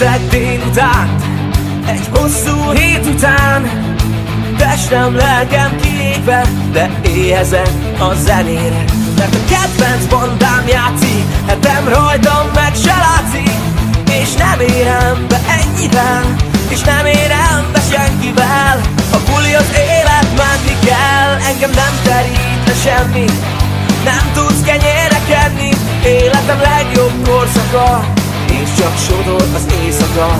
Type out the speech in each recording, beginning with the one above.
Rengeteg délutánt, egy hosszú hét után, testem, lelkem kiégve, de éhezek a zenére. Mert a kedvenc bandám játszik, hetem rajtam meg se látszik, és nem érem be ennyivel, és nem érem be senkivel. A buli az élet, menni kell, engem nem terít le semmi, nem tudsz kenyérekedni. Életem legjobb korszaka, és csak sodor az éjszaka.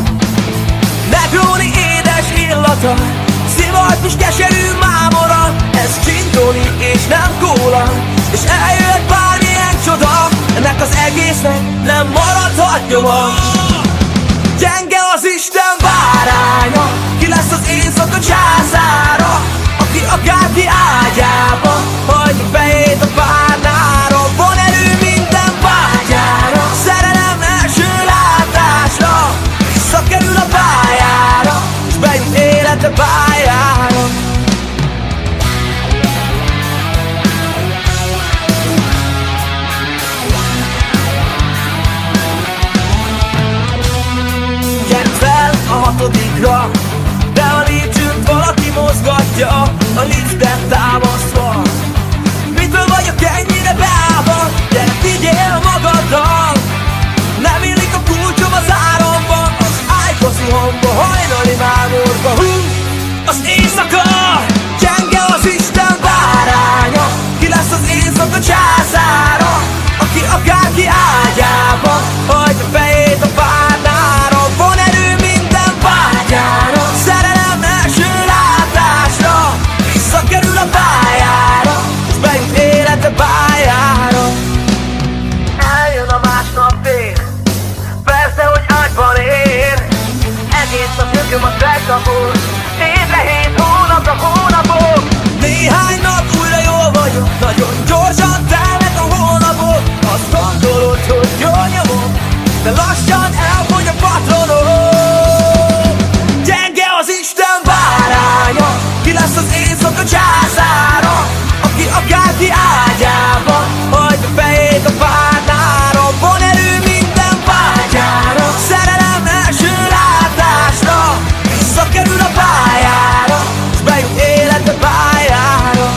Negroni édes illata, szivart és keserű mámora, ez gin tonic és nem kóla, és eljött bármilyen csoda, ennek az egésznek nem maradhat nyoma. Gyenge az Isten báránya, ki lesz az éjszaka császára, aki akárki ágyába hagyja fejét a párnára. Van erő minden vágyára, szerelem első látásra, visszakerül a pályára, és bejut élete pályára. Gyerünk fel a 6-dikra, de a lépcsőt valaki mozgatja, a liftet támasztva. Mitől vagyok ennyire beállva? Gyere, vigyél magaddal, nem illik a kulcsom az áramban, az ágyba zuhanva, hajnali mámorba. Az éjszaka, gyenge az Isten báránya, ki lesz az éjszaka császára, aki akárki ágyába hagyja fejét a párnára. Van erő minden vágyára, szerelem első látásra, visszakerül a pályára, és bejut élete pályára. Eljön a másnap dél, persze, hogy ágyban ér, egész nap nyögöm a megkapul, évre 7 hónapra hónapok. Néhány nap újra jól vagyok, nagyon gyorsan telnek a hónapok. Azt gondolod, hogy jól nyomom, de lassan elfogy a patronom. Gyenge az Isten báránya, ki lesz az éjszaka császára, aki akárki ágyába hagyja fejét a párnára. Van erő minden vágyára, szerelem első látásra, visszakerül a pályára, és bejut élete pályára.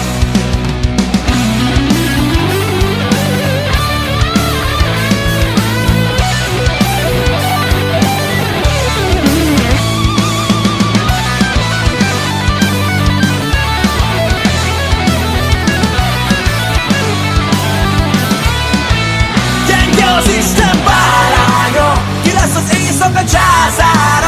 Gyenge az Isten báránya, ki lesz az éjszaka császára,